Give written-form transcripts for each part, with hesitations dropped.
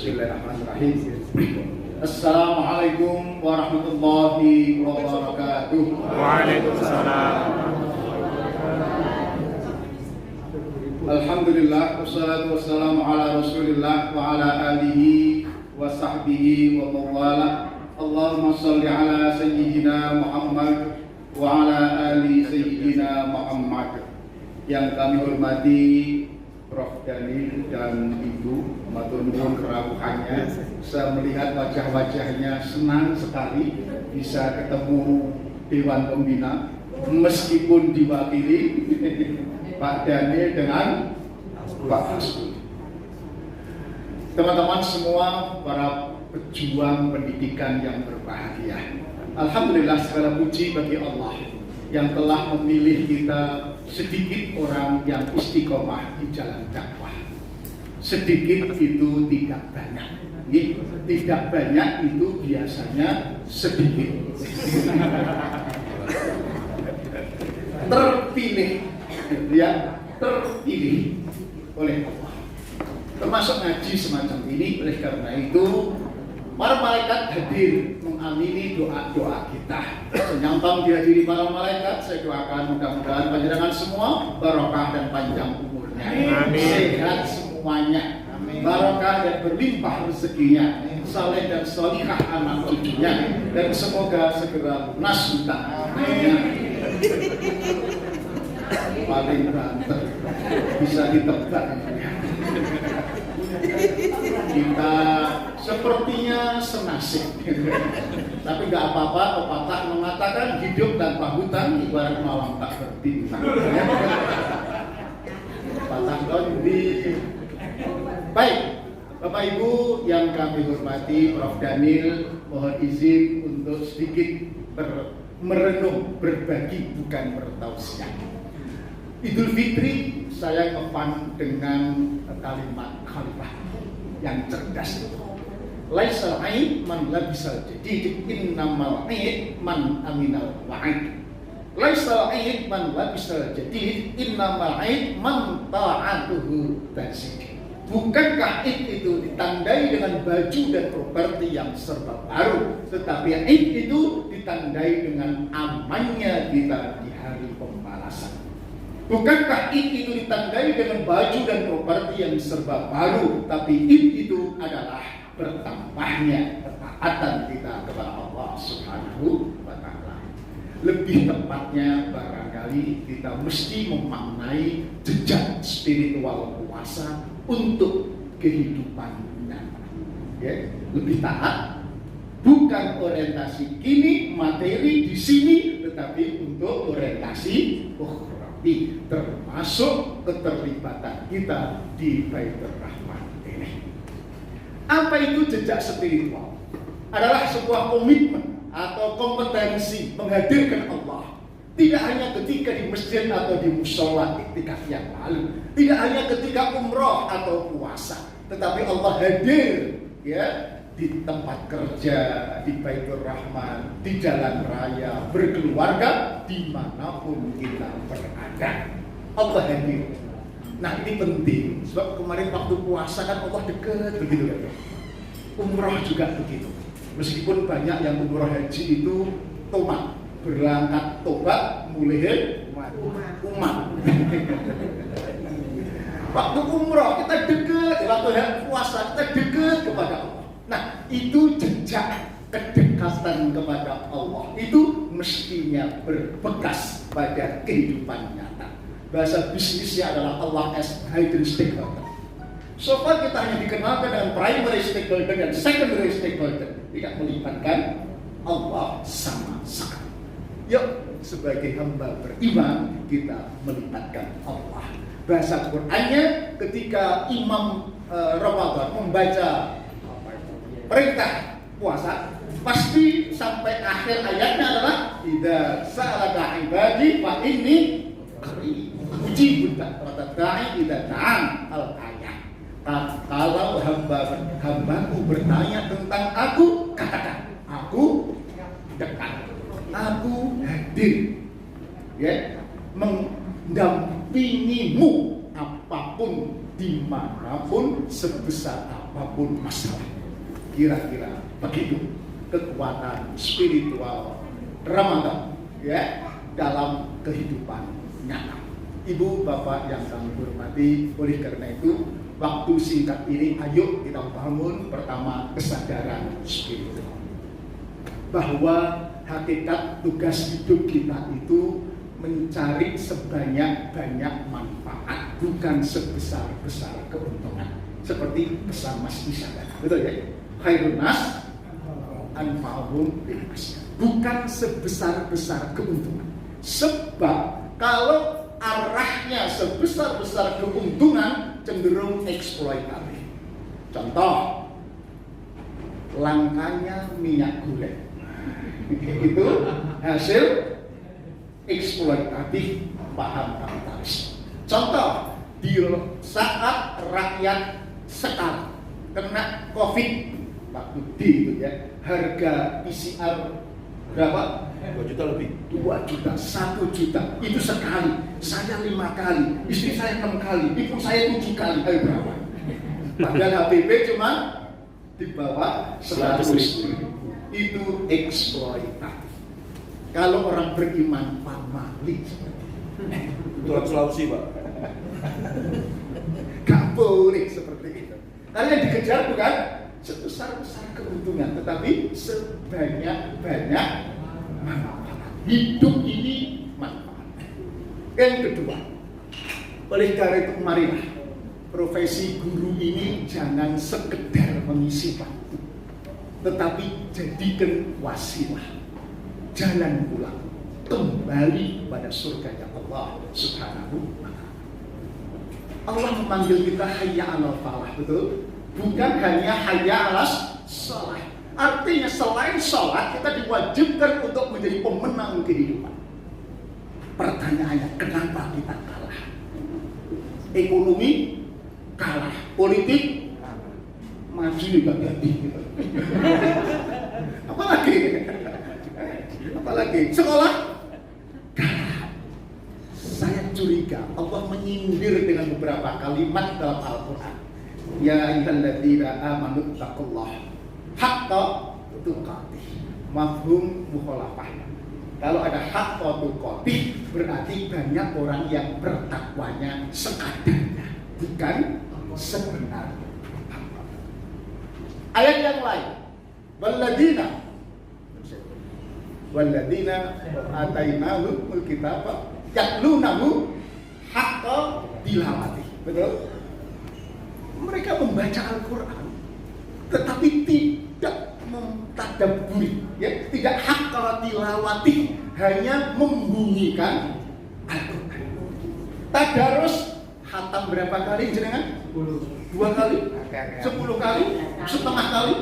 Bismillahirrahmanirrahim. Assalamualaikum warahmatullahi wabarakatuh. Waalaikumsalam. Alhamdulillah, wassalatu wassalamu ala rasulillah wa ala alihi wa sahbihi wa mawala. Allahumma salli ala sayyidina Muhammad wa ala ali sayyidina Muhammad. Yang kami hormati Prof. Daniel dan Ibu, matur nuwun kerawuhannya. Saya melihat wajah-wajahnya senang sekali bisa ketemu Dewan Pembina, meskipun diwakili Pak Daniel dengan Pak Hasbul. Teman-teman semua, para pejuang pendidikan yang berbahagia, alhamdulillah segala puji bagi Allah yang telah memilih kita sedikit orang yang istiqomah di jalan dakwah. Sedikit itu tidak banyak. Tidak banyak itu biasanya sedikit. Terpilih, ya, terpilih oleh Allah. Termasuk ngaji semacam ini. Oleh karena itu, para malaikat hadir mengamini doa-doa kita. Senyampang dihadiri para malaikat, saya doakan mudah-mudahan panjenengan semua barokah dan panjang umurnya. Amin. Sehat semuanya. Amin. Barokah dan berlimpah rezekinya. Saleh dan salihah anak cucunya, dan semoga segera lunas hutangnya. Paling banter bisa ditebak. Kita sepertinya senasib, tapi nggak apa-apa. Pepatah mengatakan hidup tanpa hutang ibarat malam tak berbintang. Pepatah kondi. Baik, Bapak Ibu yang kami hormati, Prof. Daniel, mohon izin untuk sedikit merenung, berbagi, bukan bertausiah. Idul Fitri saya ngefan dengan kalimat khalifah yang cerdas. Laisal aid man labisal jadid, innamal aid man aminal wa'id. Laisal aid man labisal jadid, innamal aid man ta'atuhu tazid. Bukankah aid itu ditandai dengan baju dan properti yang serba baru, tetapi aid itu ditandai dengan amannya kita di hari pembalasan. Bukankah id itu ditandai dengan baju dan properti yang serba baru, tapi id itu adalah bertambahnya ketaatan kita kepada Allah Subhanahu wa Ta'ala. Lebih tepatnya barangkali kita mesti memaknai jejak spiritual puasa untuk kehidupan nyata. Ya, lebih taat, bukan orientasi kini materi di sini, tetapi untuk orientasi termasuk keterlibatan kita di Baitur Rahman ini. Apa itu jejak spiritual? Adalah sebuah komitmen atau kompetensi menghadirkan Allah. Tidak hanya ketika di masjid atau di mushola iktikaf yang lalu, tidak hanya ketika umroh atau puasa, tetapi Allah hadir, ya, di tempat kerja, di Baitur Rahman, di jalan raya, berkeluarga, dimanapun kita berada, Allah hadir. Nah, ini penting, sebab kemarin waktu puasa kan Allah dekat begitu kan. Umroh juga begitu. Meskipun banyak yang umroh haji itu tomat, berangkat tobat, mulai umat. Waktu umroh kita dekat, waktu puasa kita dekat kepada Allah. Nah, itu jejak kedekatan kepada Allah itu mestinya berbekas pada kehidupan nyata. Bahasa bisnisnya adalah Allah as hidden stakeholder. So far kita hanya dikenalkan dengan primary stakeholder dan secondary stakeholder, tidak melibatkan Allah sama sekali. Yuk, sebagai hamba beriman kita melibatkan Allah. Bahasa Qur'annya ketika Imam Ramadan membaca perintah puasa, pasti sampai akhir ayatnya adalah idza sa'alaka ibadi fa inni qarib ujibu da'watad da'i idza da'an al-ayat. Kalau hambaku bertanya tentang aku, katakan aku dekat, aku hadir, ya, mendampingimu apapun di dimanapun, sebesar apapun masalah. Kira-kira begitu kekuatan spiritual Ramadan ya dalam kehidupan nyata. Ibu bapak yang kami hormati, oleh karena itu waktu singkat ini ayo kita bangun pertama kesadaran spiritual bahwa hakikat tugas hidup kita itu mencari sebanyak-banyak manfaat, bukan sebesar-besar keuntungan. Seperti pesan Mas Isa, betul ya? Khairun nas anfa'uhum linnas. Bukan sebesar-besar keuntungan. Sebab kalau arahnya sebesar-besar keuntungan cenderung eksploitatif. Contoh, langkanya minyak goreng. Itu hasil eksploitatif paham kapitalis. Contoh, di saat rakyat sekali kena COVID waktu itu ya, harga PCR berapa? 2 juta lebih. 2 juta, 1 juta itu sekali. Saya 5 kali, istri saya 6 kali, ibu saya 7 kali. Ayo berapa? Padahal HPP cuma di bawah 100.000. Itu eksploitatif. Kalau orang beriman pamali seperti Itu Sulawesi, Pak. gak boleh seperti itu. Karena yang dikejar bukan sebesar-besar keuntungan, tetapi sebanyak-banyak manfaat. Hidup ini manfaat. Yang kedua, oleh karena itu marilah profesi guru ini jangan sekedar mengisi waktu, tetapi jadikan wasilah jalan pulang kembali pada surganya Allah Subhanahu wa ta'ala. Allah memanggil kita hayya 'alal falah, betul? Bukan hanya hayya 'alas shalah. Artinya selain sholat kita diwajibkan untuk menjadi pemenang kehidupan. Pertanyaannya, kenapa kita kalah? Ekonomi kalah, politik maju juga ganti gitu. Apalagi sekolah kalah. Saya curiga Allah menyindir dengan beberapa kalimat dalam Al-Quran. Ya ayyuhalladzina amanu taqullaha haqqa tuqatih. Mafhum mukhalafah. Kalau ada haqqa tuqatih berarti banyak orang yang bertakwanya sekadarnya, bukan sebenarnya. Ayat yang lain, walladzina atainahumul kitaba yatlunahu haqqa tilawati. Betul? Mereka membaca Al-Quran tetapi tidak mentadabburi, ya, tidak haqqa tilawati, hanya membunyikan Al-Quran. Tadarus khatam berapa kali jenengan? 2 kali? 10 kali? Setengah kali?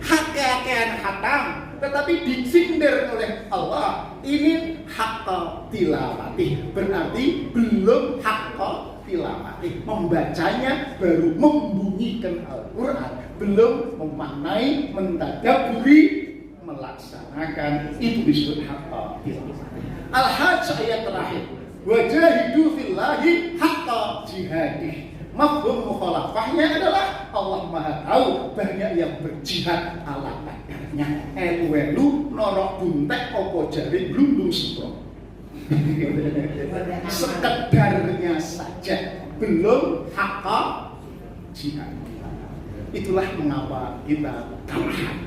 Hakean khatam, tetapi disindir oleh Allah. Ini haqqa tilawati, berarti belum haqqa tilawati. Membacanya baru membunyikan Al-Quran, belum memaknai, mentadabburi, melaksanakan. Itu disebut haqqa tilawati. Al-Hajj ayat terakhir, wajahidu fillahi haqqa jihadih. Mafhum mukhalafahnya adalah Allah Maha tahu banyak yang berjihad ala kadarnya. Elu norok buntek opo jari glundung sipro. Sekedarnya saja, belum haqqa jihad. Itulah mengapa kita kalah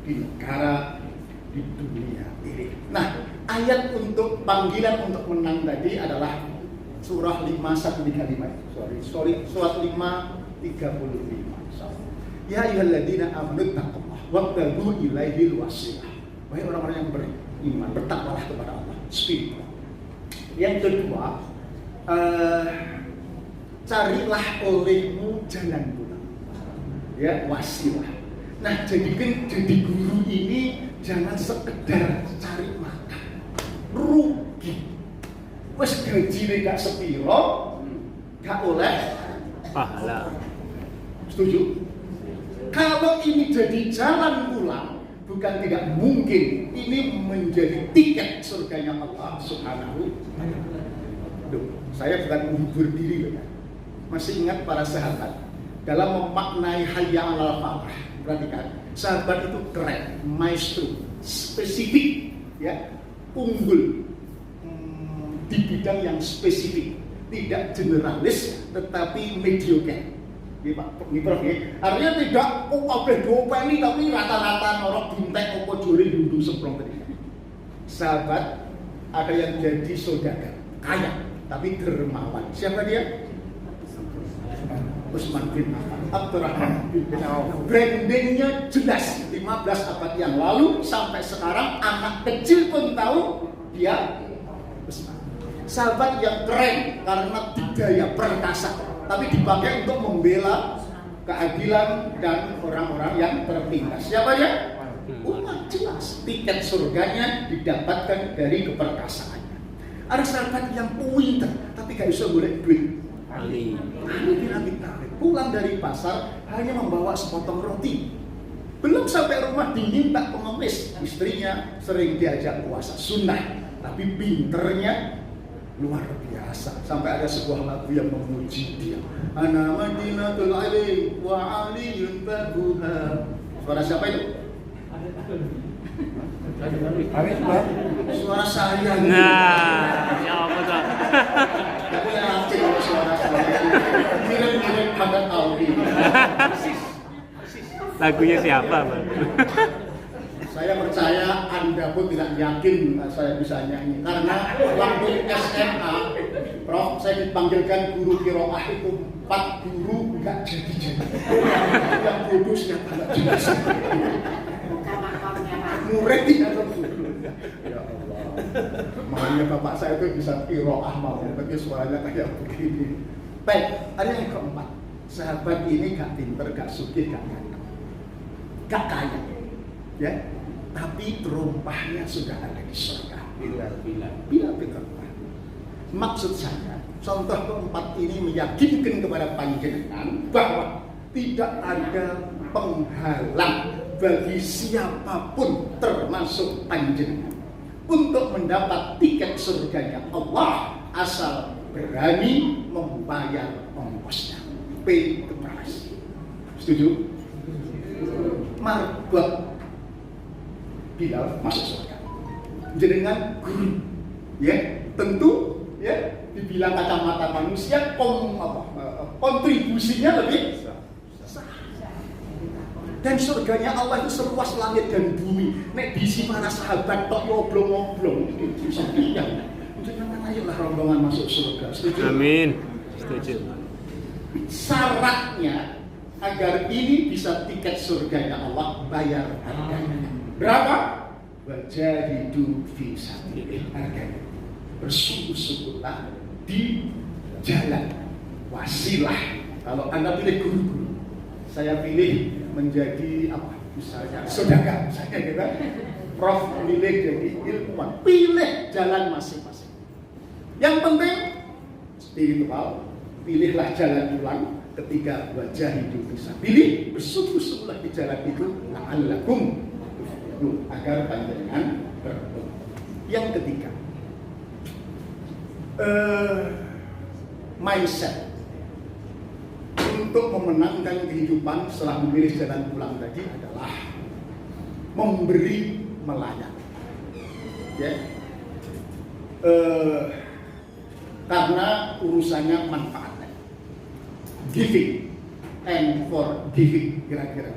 di negara, di dunia ini. Nah, ayat untuk panggilan untuk menang tadi adalah surah 5:135. Surat 5:35. Ya ayyuhalladzina amanu taqullaha wabtaghu ilaihil wasilah. Wahai orang-orang yang beriman, bertakwalah kepada Allah. Spiritual. Yang kedua, carilah olehmu jalan pulang. Ya, wasilah. Nah, jadi guru ini jangan sekedar cari makan. Rugi. Wes gajine gak sepiro, gak oleh pahala. Setuju? Kalau ini jadi jalan pulang, bukan tidak mungkin ini menjadi tiket surganya Allah Subhanahu wa ta'ala. Saya bukan menghibur diri loh ya. Masih ingat para sahabat dalam memaknai hayya 'alal falah. Perhatikan, sahabat itu keren, maestro, spesifik, ya, unggul di bidang yang spesifik, tidak generalis tetapi mediocre. Ini Pak, ini Prof, artinya tidak kabeh dopeni tapi rata-rata norok bintek opo juri dundu semprong tadi. Sahabat ada yang jadi saudagar, kaya tapi dermawan. Siapa dia? Utsman bin Affan, Abdurrahman bin Auf. Brandingnya jelas 15 abad yang lalu sampai sekarang anak kecil pun tahu dia Utsman. Sahabat yang keren karena budaya perkasa, tapi dipakai untuk membela keadilan dan orang-orang yang tertindas. Siapa dia? Umat, jelas. Tiket surganya didapatkan dari keperkasaannya. Ada sahabat yang pinter tapi gak bisa golek duit. Ali bin Abi Thalib pulang dari pasar hanya membawa sepotong roti. Belum sampai rumah diminta pengemis. Istrinya sering diajak puasa sunnah, tapi pinternya luar biasa. Sampai ada sebuah lagu yang memuji dia. Ana Madinatul Ali wa Aliyun babuha. Suara siapa itu? Suara saya. Nah, ya apa tuh? Tapi yang aceh suara saya. Mirip-mirip Haddad Alwi. Lagunya siapa, Bang? Saya percaya Anda pun tidak yakin saya bisa nyanyi. Karena waktu SMA, Prof, saya dipanggilkan guru qiraah itu 4 guru nggak jadi-jadi. Yang bodoh siapa nggak jelas. Murid tidak guru. Ya Allah. Makanya bapak saya itu bisa qiraah mau, tapi suaranya kayak begini. Baik, ada yang keempat. Sahabat ini gak pinter, gak sugih, gak ganteng, gak kaya, ya. Tapi terumpahnya sudah ada di surga. Bila terumpah. Maksud saya, contoh keempat ini meyakinkan kepada panjenengan bahwa tidak ada penghalang bagi siapapun termasuk panjenengan untuk mendapat tiket surganya Allah asal berani membayar ongkosnya. Pay the price. Setuju? Marbot Bilal masuk surga. Jenengan guru, ya tentu, ya dibilang kacamata manusia kontribusinya lebih besar. Dan surganya Allah itu seluas langit dan bumi. Nek diisi para sahabat tok ngoblong-ngoblong itu sepian. Jangan ayolah rombongan masuk surga. Setuju? Amin. Setuju. Syaratnya agar ini bisa tiket surganya Allah, bayar harganya. Berapa? Wajahidu fi sabilillah, harganya. Bersungguh-sungguhlah di jalan wasilah. Kalau Anda pilih guru-guru, saya pilih menjadi apa? Misalnya saudagar, misalnya kita. Prof milih jadi ilmuwan. Pilih jalan masing-masing. Yang penting spiritual, pilihlah jalan pulang. Ketiga, wajahidu fi sabilillah, bersungguh-sungguhlah di jalan itu la'allakum tuflihun, agar panjenengan beruntung. Yang ketiga, mindset untuk memenangkan kehidupan setelah memilih jalan pulang tadi adalah memberi, melayani. Ya. Karena urusannya manfaat. Giving and forgiving, kira-kira.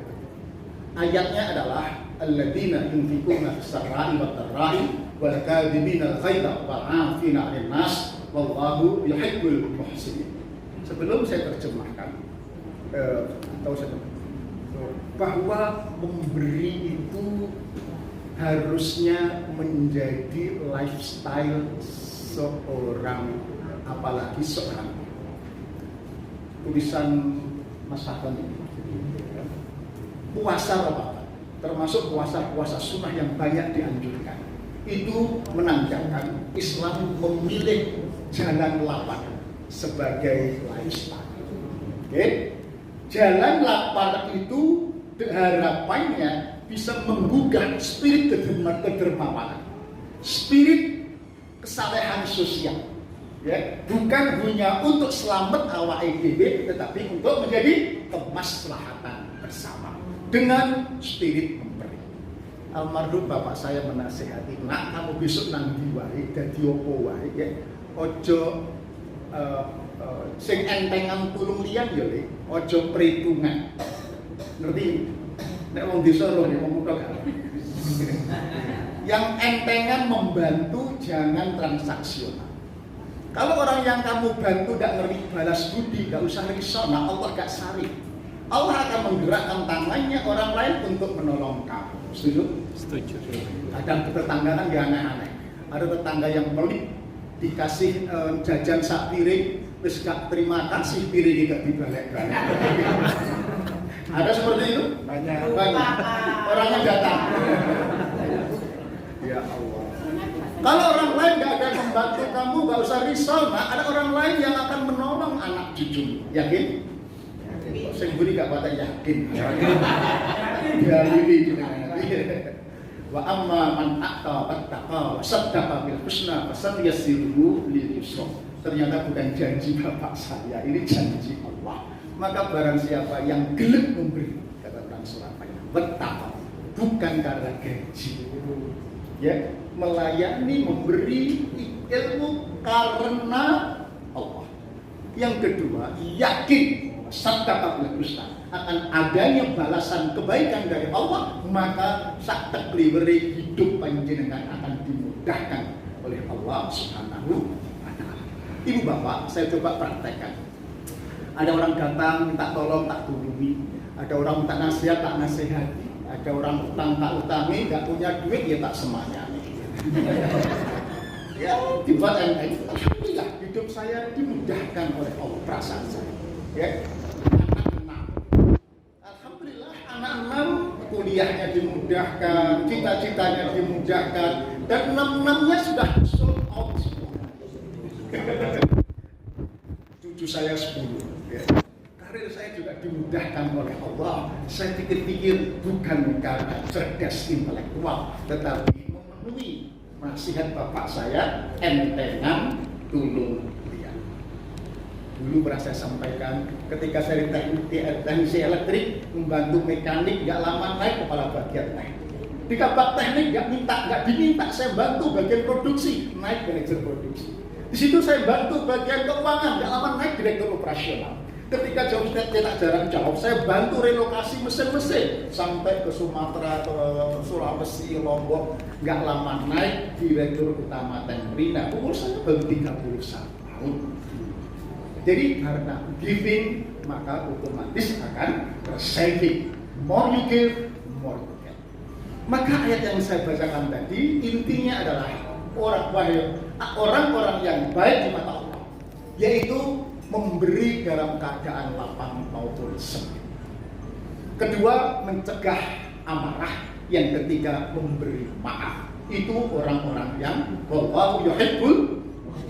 Ayatnya adalah alladzina yunfiquna fis-sarra'i wat-dharra'i wal kadhibina al-ghaidha wal 'afina 'anil nas wallahu yuhibbul muhsinin. Sebelum saya terjemahkan bahwa memberi itu harusnya menjadi lifestyle seorang, apalagi seorang. Tulisan Mas Hafan ini. Puasa Ramadan, termasuk puasa-puasa sunnah yang banyak dianjurkan, itu menandakan Islam memilih jalan lapar sebagai lifestyle. Oke? Jalan lapar itu harapannya bisa menggugah spirit kedermawanan, spirit kesalehan sosial. Ya, bukan hanya untuk selamat awak dhewe, tetapi untuk menjadi kemaslahatan bersama dengan spirit memberi. Almarhum bapak saya menasihati, nak kamu besok nang ndi wae dadi opo wae ya, ojo sing entengan tulung liyan ya le, ojo perhitungan. Ngerti? Nek wong desa lho nek wong kutho gak. Yang entengan membantu, jangan transaksional. Kalau orang yang kamu bantu tidak ngeri balas budi, gak usah risau, nah Allah gak sari. Allah akan menggerakkan tangannya orang lain untuk menolong kamu. Setuju? Setuju. Ada tetangga kan gak aneh-aneh. Ada tetangga yang pelit, dikasih jajan sak piring, terus gak terima kasih piring gak dibalik-balik. Ada seperti itu? Banyak. Orangnya datang. Ya Allah. Kalau orang lain gak ada yang membantu kamu, gak usah risau. Nah, ada orang lain yang akan menolong anak cucu. Yakin? Saya beri gak kata yakin. Dalili juga. Wa amma man atta wattaqa wa saddaqa bil husna fasayassiruhu lil yusra. Ternyata bukan janji bapak saya, ini janji Allah. Maka barang siapa yang gelap memberi, kata orang Surabaya, wattaqa, bukan karena gaji. Ya, melayani, memberi ilmu karena Allah. Yang kedua, yakin saddaqa bil husna, akan adanya balasan kebaikan dari Allah, maka sak tekliweri hidup panjenengan akan dimudahkan oleh Allah Subhanahu wa taala. Ibu bapak, saya coba praktekkan. Ada orang datang minta tolong, tak tulungi. Ada orang minta nasihat, tak nasihati. Ada orang utang tak utangi, nggak punya duit ya tak semuanya. Ya, dibuat enteng. Alhamdulillah hidup saya dimudahkan oleh Allah, perasaan saya. Ya, anak 6. Alhamdulillah anak 6 kuliahnya dimudahkan, cita-citanya dimudahkan, dan 6-6-nya sudah sold out semua. Cucu saya 10. Ya. Karir saya juga dimudahkan oleh Allah. Saya pikir-pikir bukan karena cerdas intelektual, tetapi memenuhi nasihat bapak saya, entengan tulung liyan. Dulu pernah saya sampaikan, ketika saya teknisi elektrik, membantu mekanik, gak lama naik kepala bagian teknik. Di kabak teknik gak diminta, saya bantu bagian produksi, naik manajer produksi. Di situ saya bantu bagian keuangan, gak lama naik direktur operasional. Ketika jauh cetak jarak jauh, saya bantu relokasi mesin-mesin sampai ke Sumatera, ke Sulawesi, Lombok, nggak lama naik direktur utama Temrina. Umur saya baru 31 tahun. Jadi karena giving, maka otomatis akan receiving. More you give, more you get. Maka ayat yang saya bacakan tadi intinya adalah orang-orang yang baik di mata Allah, yaitu memberi dalam keadaan lapang maupun sempit. Kedua, mencegah amarah. Yang ketiga, memberi maaf. Itu orang-orang yang wallahu yuhibbul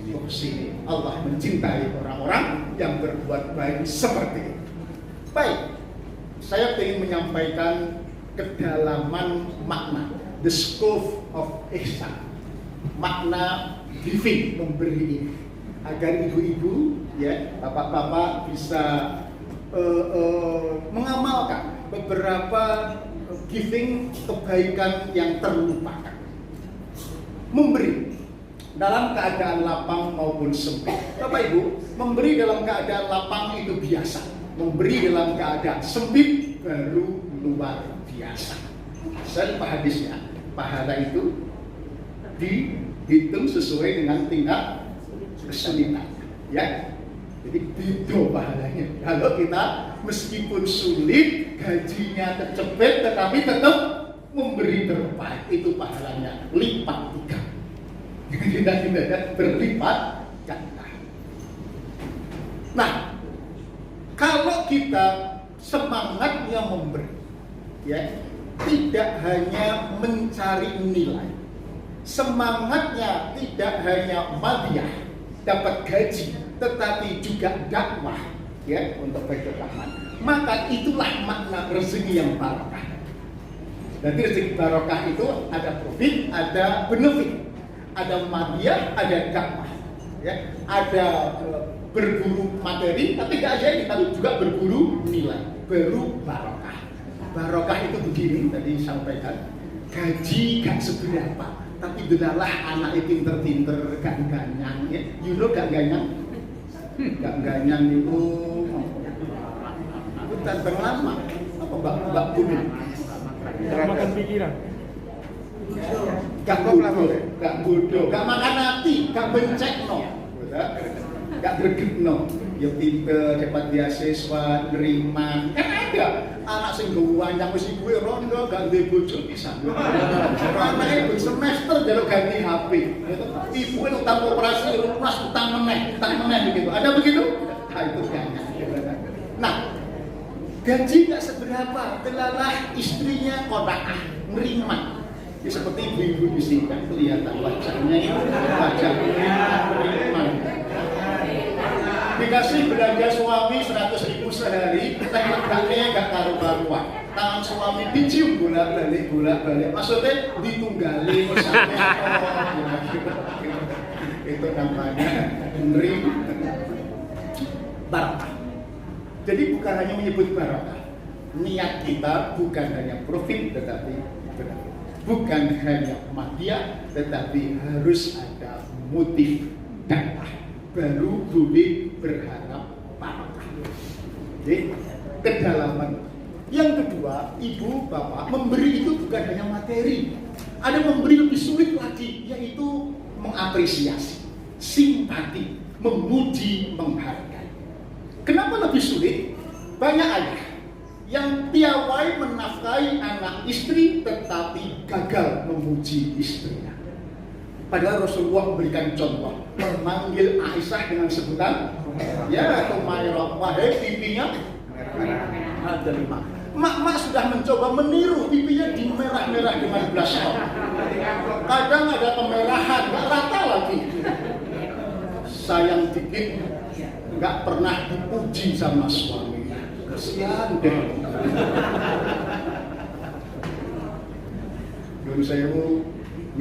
muhsinin. Allah mencintai orang-orang yang berbuat baik seperti itu. Baik, saya ingin menyampaikan kedalaman makna, the scope of ihsan, makna giving, memberi ini, agar ibu-ibu, ya, bapak-bapak bisa mengamalkan beberapa giving kebaikan yang terlupakan. Memberi dalam keadaan lapang maupun sempit. Bapak Ibu, memberi dalam keadaan lapang itu biasa. Memberi dalam keadaan sempit baru luar biasa. Saya lupa hadisnya. Pahala itu dihitung sesuai dengan tingkat kesulitan, ya. Jadi beda pahalanya. Kalau kita meskipun sulit, gajinya kecepet, tetapi tetap memberi terbaik, itu pahalanya lipat 3. Kita berlipat ganda. Nah, kalau kita semangatnya memberi, ya, tidak hanya mencari nilai, semangatnya tidak hanya madiyah, dapat gaji, tetapi juga dakwah, ya, untuk Baitur Rahman. Maka itulah makna rezeki yang barokah. Jadi rezeki barokah itu ada profit, ada benefit, ada madiyah, ada dakwah. ya. Ada berburu materi, tapi nggak aja ini, tapi juga berburu nilai, baru barokah. Barokah itu begini, tadi sampaikan, gaji gak seberapa, tapi benalah anak itu pinter-pinter, gak ganyang, ya. You know gak ganyang? Gak ganyang itu tantang lama, apa mbak Bumi? Makan pikiran. Gak bodoh, gak makan hati, gak bencek no, gak greget no. Ya pinter, dapat beasiswa, nerima. Kan ada anak sing gawanyang wis ibu rondo gak duwe bojo pisan. Anake semester jaluk ganti HP. Ibu utang operasi, lunas utang meneh begitu. Ada begitu? Nah, itu kan. Nah, gaji gak seberapa, telalah istrinya kodakah, nerima. Ya, seperti ibu-ibu di sini kan kelihatan wajahnya itu wajahnya nerima. Dikasih belanja suami 100.000 sehari, tengah-tengahnya gak karu-karuan. Tangan suami dicium bolak-balik. Maksudnya ditunggali misalnya. Itu namanya menerima barokah. Jadi bukan hanya menyebut barokah. Niat kita bukan hanya profit, tetapi bukan hanya madia, tetapi harus ada motif dakwah. Baru boleh berharap barokah. Jadi kedalaman. Yang kedua, ibu bapak memberi itu bukan hanya materi. Ada memberi lebih sulit lagi, yaitu mengapresiasi, simpati, memuji, menghargai. Kenapa lebih sulit? Banyak ayah yang piawai menafkahi anak istri tetapi gagal memuji istrinya. Padahal Rasulullah memberikan contoh, memanggil Aisyah dengan sebutan, ya Humairah, wahai pipinya ada 5. Mak sudah mencoba meniru pipinya di merah-merah dengan blush on. Kadang ada kemerahan, nggak rata lagi. Sayang dikit, nggak pernah dipuji sama suami. Kesian deh. Dulu saya Bu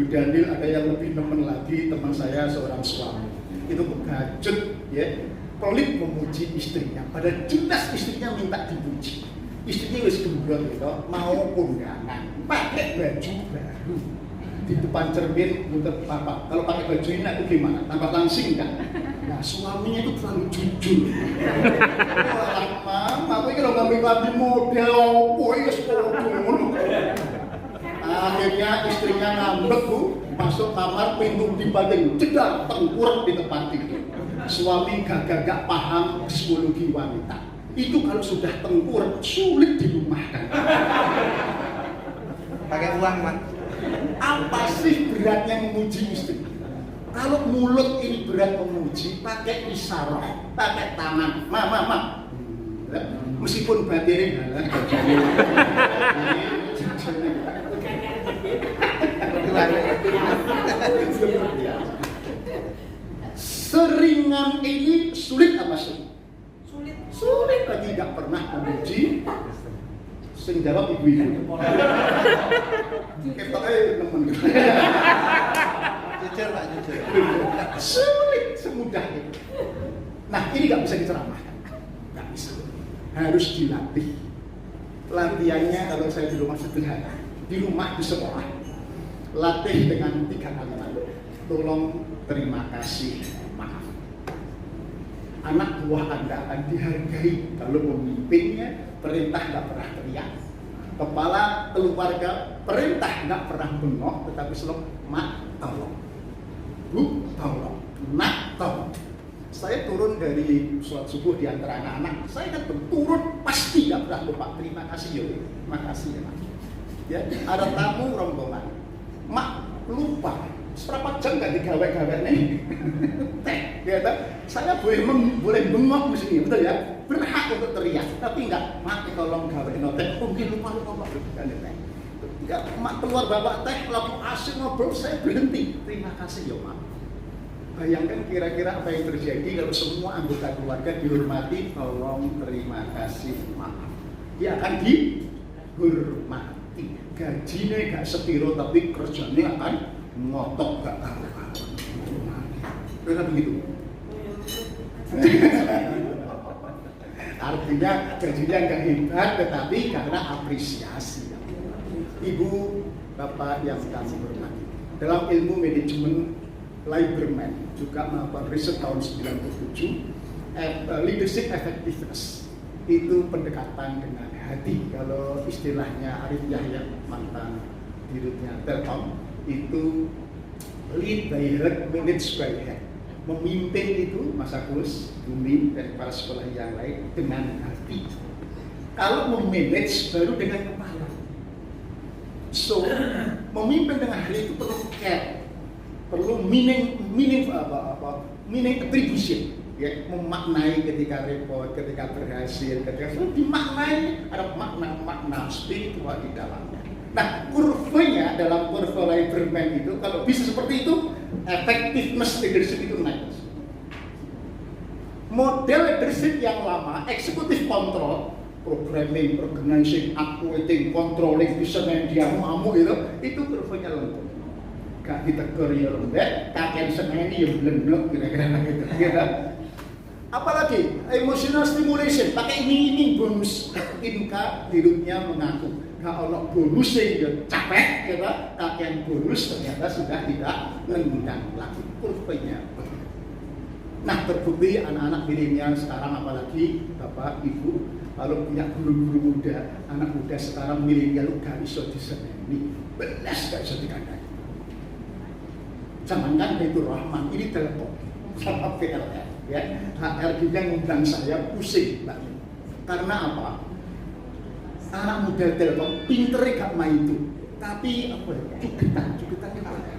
Daniel ada yang lebih nemen lagi, teman saya seorang suami itu begajet ya, pelit memuji istrinya, pada jelas istrinya minta dipuji. Istrinya wis gembrot gitu, mau kondangan pakai baju baru di depan cermin muter papa, kalau pakai baju ini aku gimana, tambah langsing kan? Nah suaminya itu terlalu jujur. Wah mama, aku ini kalau ngambil model opo ya sepuluh. Akhirnya istrinya ngambek bu, masuk kamar pintu dibanding jedar tengkurap di tempat tidur. Suami gak paham psikologi wanita. Itu kalau sudah tengkurap sulit dirumahkan. Pakai uang man. Apa sih beratnya memuji istri? Kalau mulut ini berat memuji, pakai isyarat, pakai tangan, mama. Meskipun batinnya seringan ini sulit apa sih? Sulit lagi gak pernah memuji. Sing jawab ibu-ibu. Kita temen. Jujur Pak, jujur. Sulit semudah itu. Nah ini gak bisa diceramahkan. Gak bisa. Harus dilatih. Latihannya kalau saya di rumah sederhana, di rumah, di sekolah, latih dengan 3 kalimat. Tolong, terima kasih, maaf. Anak buah Anda akan dihargai kalau memimpinnya. Perintah nggak pernah teriak. Kepala keluarga perintah nggak pernah bengok, tetapi selalu mak tolong, bu tolong, nak tolong. Saya turun dari sholat subuh di antara anak-anak, saya kan turun pasti nggak pernah lupa terima kasih yo, makasih ya mak. Ya ada tamu rombongan, mak lupa seberapa jam nggak digawe-gawe nih, teh, ya tak? Saya boleh bengok di sini, betul ya? Berhak untuk teriak, tapi enggak, mak tolong gawe teh, mungkin lupa mak bukan teh. Enggak, mak keluar bawa teh, lalu asik ngobrol, saya berhenti. Terima kasih ya mak. Bayangkan kira-kira apa yang terjadi kalau semua anggota keluarga dihormati, tolong, terima kasih, maaf. Dia akan dihormati. Gajinya gak sepiro, tapi kerjanya akan ngotok gak karuan. Karena begitu. Artinya gajinya nggak hebat, tetapi karena apresiasi. Ibu, bapak yang kami hormati, dalam ilmu manajemen Lieberman juga melakukan riset tahun 97, leadership effectiveness itu pendekatan dengan hati. Kalau istilahnya Arif Yahya, mantan dirutnya Telkom, itu lead by heart, manage by head. Memimpin itu Mas Agus, Bumi, dan para sekolah yang lain dengan hati. Kalau memanage baru dengan kepala. So, memimpin dengan hati itu perlu care, perlu meaning attribution, ya, memaknai ketika repot, ketika berhasil, ketika dimaknai, ada makna spiritual di dalamnya. Nah, kurvanya dalam kurva Lieberman itu, kalau bisa seperti itu, effectiveness leadership itu naik. Model leadership yang lama, executive control, programming, organizing, actuating, controlling, visioning, diamu itu kurvanya lengkap. Gak ditegur ya lembek, kakek seneni ya blendok, kira-kira gitu. Apalagi emotional stimulation, pakai ini bonus. Inka hidupnya mengaku gak ono bonusnya ya capek, gitu. Kakek bonus ternyata sudah tidak nendang lagi kurvanya. Nah, terbukti anak-anak milenial sekarang, apalagi bapak ibu, kalau punya guru-guru muda, anak muda sekarang milenial gak bisa diseneni, belas gak bisa dikandang. Jangankan itu Rahman, ini Telkom sama PLN, ya. HRD-nya ngundang saya pusing, Mbak. Karena apa? Anak muda Telkom pinter gak main itu, tapi apa ya? Cubitan apa?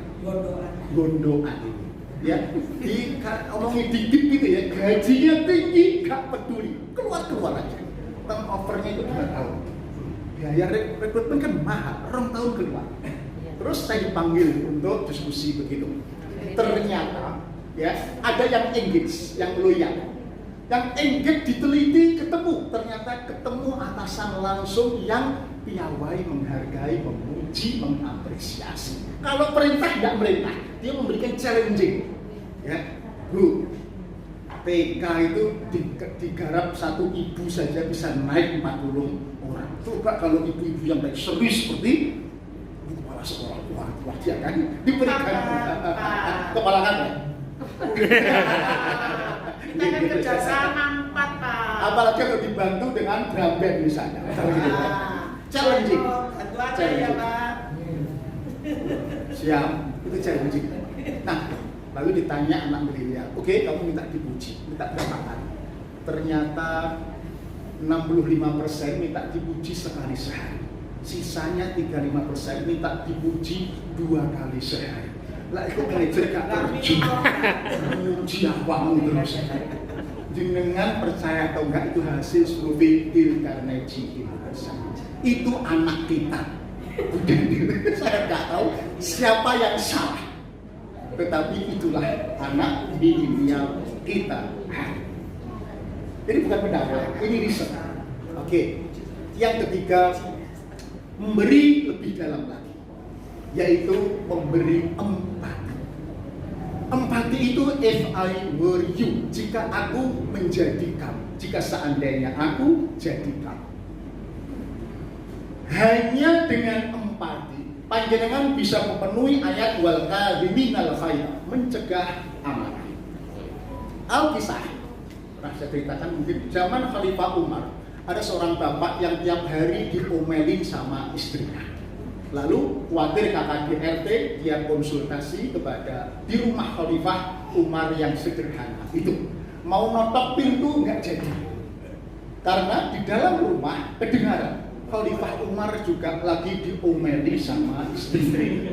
Gondoan ini, ya. Omongin dikit gitu ya, gajinya tinggi, gak peduli, keluar aja. Turnovernya itu 2 tahun. Biaya rekrutmen kan mahal, 2 tahun keluar. Terus saya dipanggil untuk diskusi begitu. Ternyata ya ada yang engage, yang loyal. Yang engage diteliti ketemu, ternyata ketemu atasan langsung yang piawai, menghargai, memuji, mengapresiasi. Kalau perintah tidak merintah, dia memberikan challenging. Ya, Bu, PK itu digarap satu ibu saja bisa naik 40 orang. Coba kalau ibu-ibu yang baik serius seperti kepala sekolah, wah dia kan diberikan kepala kan ya? Kita kan kerjasama 4, Pak. Apalagi kalau dibantu dengan drum band misalnya. Challenging. Bantu aja ya, Pak. Siap, itu challenging. Nah, lalu ditanya anak milenial, oke, kamu minta dipuji, minta berapa kali? Ternyata 65% minta dipuji sekali sehari. Sisanya 35% minta dipuji 2 kali sehari. Lah itu manajer gak terjun, muji awakmu terus. Jenengan percaya atau enggak, itu hasil survei Dale Carnegie University. Itu anak kita. Saya nggak tahu siapa yang salah, tetapi itulah anak milenial kita. Ini bukan pendapat, ini riset. Oke. Yang ketiga, memberi lebih dalam lagi, yaitu memberi empati. Empati itu if I were you, jika aku menjadi kamu, jika seandainya aku jadi kamu. Hanya dengan empati, panjenengan bisa memenuhi ayat wal kadhiminal ghaidha, mencegah amarah. Alkisah, pernah saya ceritakan mungkin zaman Khalifah Umar, ada seorang bapak yang tiap hari diomelin sama istrinya. Lalu khawatir KKDRT, dia konsultasi kepada di rumah Khalifah Umar yang sederhana itu. Mau notok pintu nggak jadi, karena di dalam rumah kedengaran Khalifah Umar juga lagi diomeli sama istri.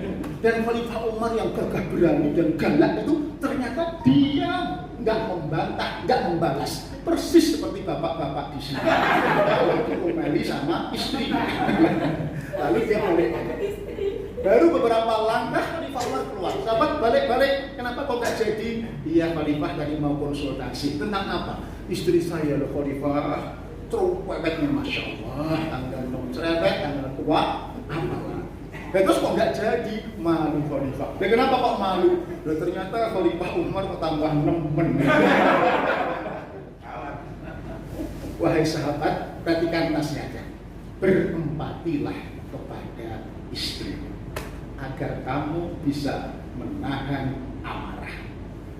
Dan Khalifah Umar yang gagah berani dan galak itu ternyata dia nggak membantah, nggak membalas. Persis seperti bapak-bapak di sini. Diomeli sama istri. Lalu dia balik. Baru beberapa langkah Khalifah Umar keluar. Sahabat balik-balik. Kenapa kok nggak jadi? Iya, Khalifah tadi mau konsultasi tentang apa? Istri saya loh Khalifah. Terupetnya Masya Allah, tanggal nom cerewet, tanggal tua, apa? Dan terus kok nggak jadi? Malu Khalifah. Dan kenapa kok malu? Dan ternyata Khalifah Umar kok tambah nemen. Wahai sahabat, perhatikan nasihatnya. Berempatilah kepada istri agar kamu bisa menahan amarah.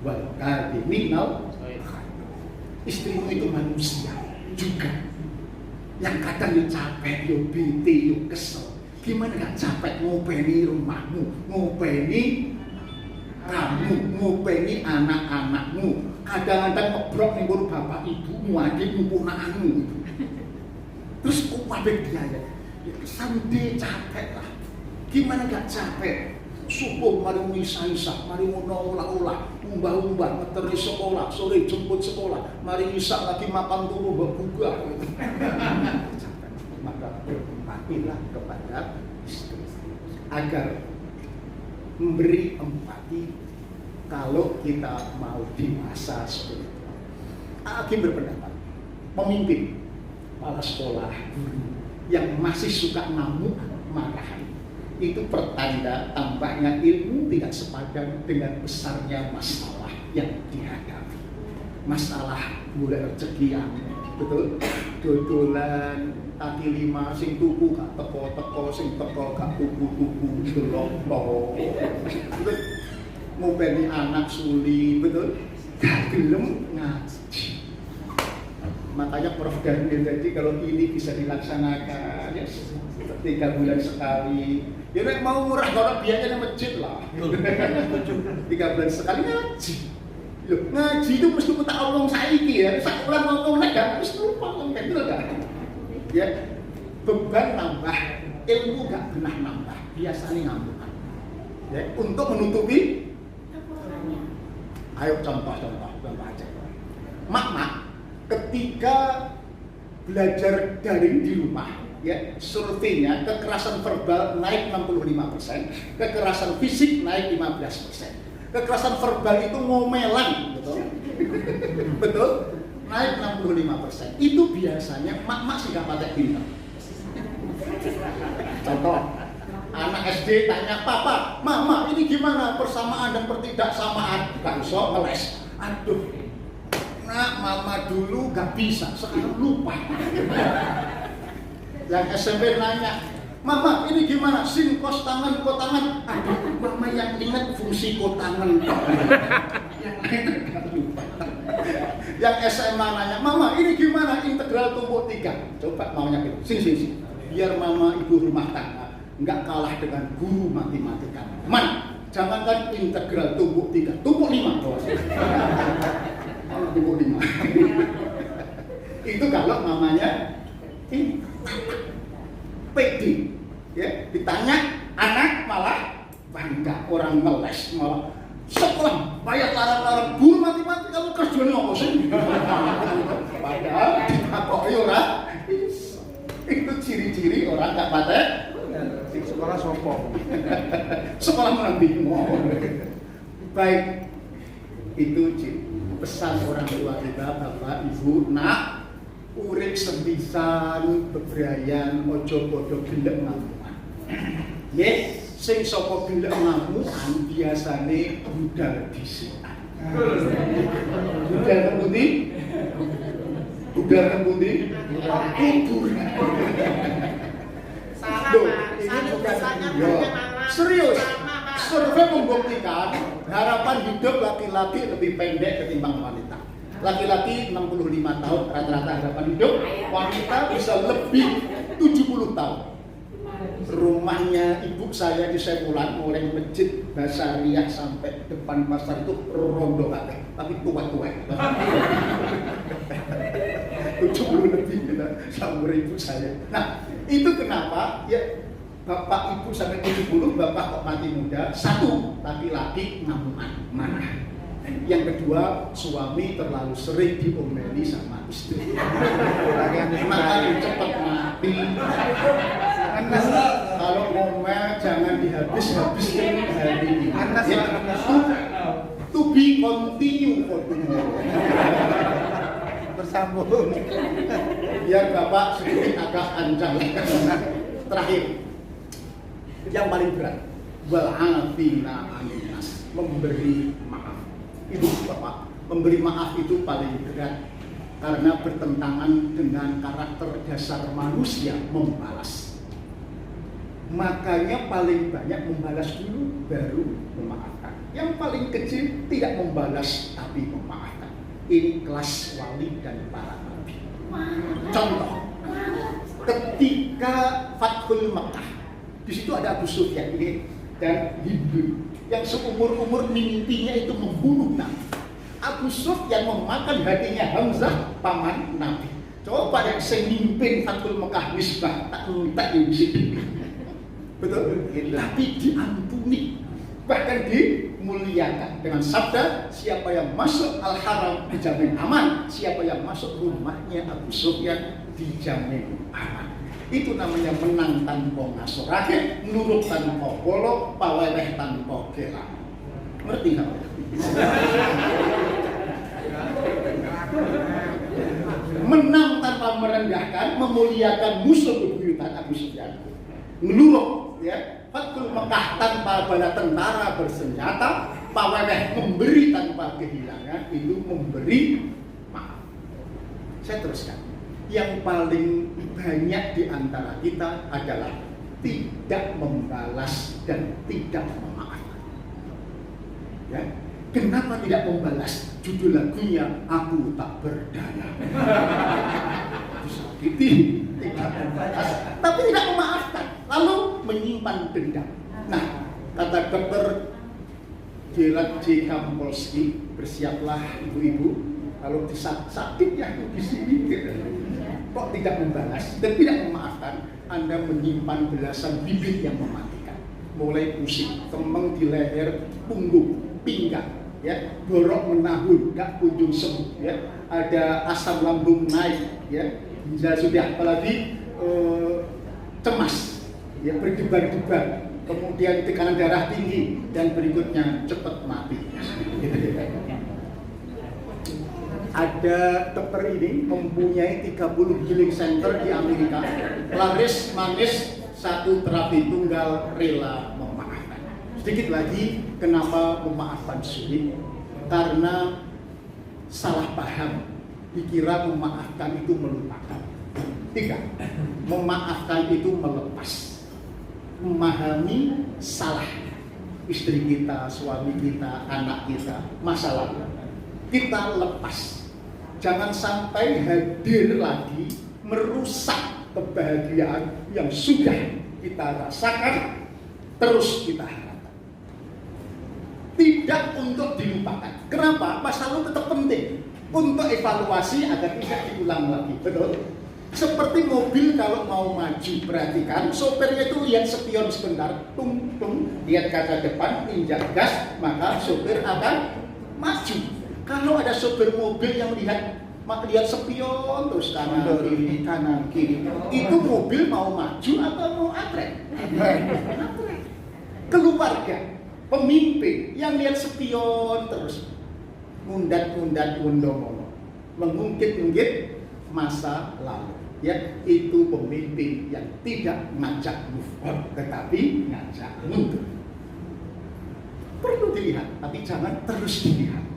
Wal kadhiminal istrimu itu manusia juga. Yang kadang yo capek, yo bete, yo kesel. Gimana gak capek ngopeni rumahmu, ngopeni kamu, ngopeni anak-anakmu. Kadang-kadang ngebrok ning nggon bapak ibumu, adikmu, ponakanmu. Terus kok kabeh dia ya. Sampai capek lah. Gimana gak capek? Subuh mari ngisa-isa, mari ngono olah-olah, umbah-umbah, meteri sekolah, sore jemput sekolah, mari ngisa lagi makan turu berbuka. Capek. Maka berempatilah kepada istri agar memberi empati kalau kita mau dewasa seperti itu. Hakim berpendapat, pemimpin, kepala sekolah, guru yang masih suka ngamuk, marahan, itu pertanda tampaknya ilmu tidak sepadan dengan besarnya masalah yang dihadapi. Masalah mulai rezeki yang betul, dodolan, kaki lima, sing tuku gak teko-teko, sing teko gak tuku-tuku, delok-delok. Ngopeni anak suli, betul, gak gelem ngaji. Makanya Prof Daniel jadi kalau ini bisa dilaksanakan ya 3 bulan sekali. Ya nek mau murah kalau biayanya di masjid lah. 3 bulan sekali ngaji. Loh, ngaji itu mesti tak omong saiki ya. Sakulan ngomong nek gak mesti lupa kan betul gak? Ya, beban nambah, ilmu gak pernah nambah. Biasanya ngambukan. Ya, untuk menutupi ayo contoh aja. Mak, ketika belajar daring di rumah, ya surveinya kekerasan verbal naik 65%, kekerasan fisik naik 15%. Kekerasan verbal itu ngomelan, betul? Betul? Naik 65%. Itu biasanya mak sih gak pakai pintar. Contoh, anak SD tanya, "Papa, Mama, ini gimana persamaan dan pertidaksamaan?" Gak usah ngeles. Aduh, nak, Mama dulu gak bisa, sekarang lupa. Yang SMP nanya, "Mama, ini gimana? Sin, kos tangan, kotangan." Aduh, Mama yang ingat fungsi kotangan. Yang lain agak lupa. Yang SMA nanya, "Mama, ini gimana? Integral tumpuk 3." Coba maunya gitu. Sing. Biar Mama ibu rumah tangga nggak kalah dengan guru matematika. Man, jangankan integral tumpuk 3, tumpuk 5. Kalau tumpuk 5. Itu kalau mamanya ini pede, ya, ditanya anak malah bangga, orang ngeles malah sekolah bayar larang-larang guru matematika kamu kerjanya apa sih? Padahal ditakoki ora itu ciri-ciri orang gak patek Sekolah sopo. sekolah menambing. Baik, itu pesan orang tua kita, bapak, ibu, nak, urip sepisan, bebrayan, ojo podo gelem ngamukan. Nggih, sing sapa gelem ngamukan biasane budal disikan. Budal kemundi? Budal kemundi? Kubur. Salah, Loh, Pak. ini Salah, bukan misalnya yo, perkenalan serius. sama, Pak. Survei membuktikan harapan hidup laki-laki lebih pendek ketimbang wanita. Laki-laki 65 tahun rata-rata harapan hidup, wanita bisa lebih 70 tahun. Rumahnya ibu saya di Sepulan, mulai masjid Basariah sampai depan pasar itu rondo kabeh, tapi tua-tua. 70 lebih gitu, sama ibu saya. Nah, itu kenapa ya bapak ibu sampai 70, bapak kok mati muda. Satu, laki-laki ngamukan, marah. Yang kedua, suami terlalu sering diomeli sama istri. Makanya cepat mati. Kalau ngomel jangan dihabis-habiskan hari ini. Ya, to be continue. Bersambung. Biar bapak sedikit agak ancang. Terakhir, Yang paling berat, wal'afina aninnas, memberi maaf. Ibu bapak, memberi maaf itu paling berat karena bertentangan dengan karakter dasar manusia membalas. Makanya paling banyak membalas dulu, baru memaafkan. Yang paling kecil tidak membalas tapi memaafkan. Ini kelas wali dan para nabi. Contoh, ketika Fathul Makkah, di situ ada Abu Sufyan ini dan Hindu yang seumur-umur mimpinya itu membunuh Nabi. Abu Sufyan memakan hatinya Hamzah, paman Nabi. Coba yang saya mimpin Fathul Makkah Misbah tak minta di sini. Betul? Tapi diampuni, bahkan dimuliakan dengan sabda, siapa yang masuk Al-Haram dijamin aman, siapa yang masuk rumahnya Abu Sufyan dijamin aman. Itu namanya menang tanpa ngasorake, nurut tanpa bolo, paweleh tanpa gelang. Ngerti nggak? Menang tanpa merendahkan, memuliakan musuh bebuyutan Abu Sufyan. Menurut ya, Fathul Makkah tanpa bala tentara bersenjata, paweleh memberi tanpa kehilangan, itu memberi maaf. Saya teruskan. Yang paling banyak di antara kita adalah tidak membalas dan tidak memaafkan. Ya, kenapa tidak membalas? Judul lagunya Aku Tak Berdaya. Disakiti, tidak membalas, tapi tidak memaafkan, lalu menyimpan dendam. Nah, kata dokter Gerard J. Kampolsky, bersiaplah ibu-ibu, kalau sakitnya di sini, kok tidak membalas dan tidak memaafkan, Anda menyimpan belasan bibit yang mematikan. Mulai pusing, kemeng di leher, punggung, pinggang, ya, borok menahun, gak kunjung sembuh, ya, ada asam lambung naik, ya, ginjal sudah, apalagi cemas, ya, berdebar-debar, kemudian tekanan darah tinggi, dan berikutnya cepat mati. Ada dokter ini mempunyai 30 healing center di Amerika, laris manis, satu terapi tunggal, rela memaafkan. Sedikit lagi, kenapa memaafkan sulit? Karena salah paham, dikira memaafkan itu melupakan. Tidak, memaafkan itu melepas, memahami salah istri kita, suami kita, anak kita, masa lalu. Kita lepas, jangan sampai hadir lagi merusak kebahagiaan yang sudah kita rasakan, terus kita harapkan. Tidak untuk dilupakan. Kenapa? Masa lalu tetap penting untuk evaluasi agar tidak diulang lagi. Betul? Seperti mobil kalau mau maju, perhatikan sopirnya itu lihat spion sebentar, tung tung, lihat kaca depan, injak gas, maka sopir akan maju. Kalau ada sopir mobil yang lihat spion terus kanan kiri, itu mobil mau maju atau mau antrek? Keluarga, pemimpin yang lihat spion terus, mundat-mundat undomono, mengungkit-ungkit masa lalu, ya, itu pemimpin yang tidak ngajak move on, tetapi ngajak mundur. Perlu dilihat, tapi jangan terus dilihat.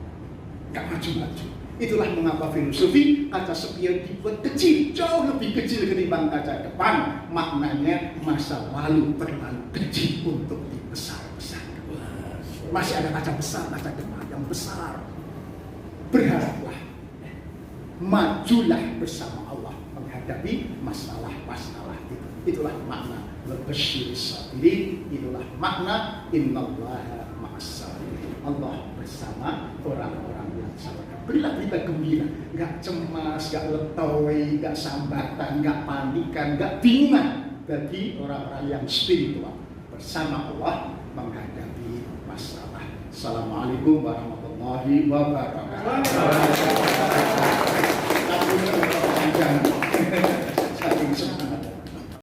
Gak maju-maju. Itulah mengapa filosofi kaca spion dibuat kecil, jauh lebih kecil ketimbang kaca depan. Maknanya masa lalu terlalu kecil untuk dibesar-besar. Masih ada kaca besar, kaca depan yang besar. Berharaplah, majulah bersama Allah menghadapi masalah-masalah itu. Itulah makna lebasyiris sabirin. Itulah makna innallaha ma'as-sabirin. Allah bersama orang-orang yang sabar. Berilah berita gembira, nggak cemas, nggak letoi, nggak sambatan, nggak panikan, nggak bingungan bagi orang-orang yang spiritual bersama Allah menghadapi masalah. Assalamualaikum warahmatullahi wabarakatuh. Saking semangat.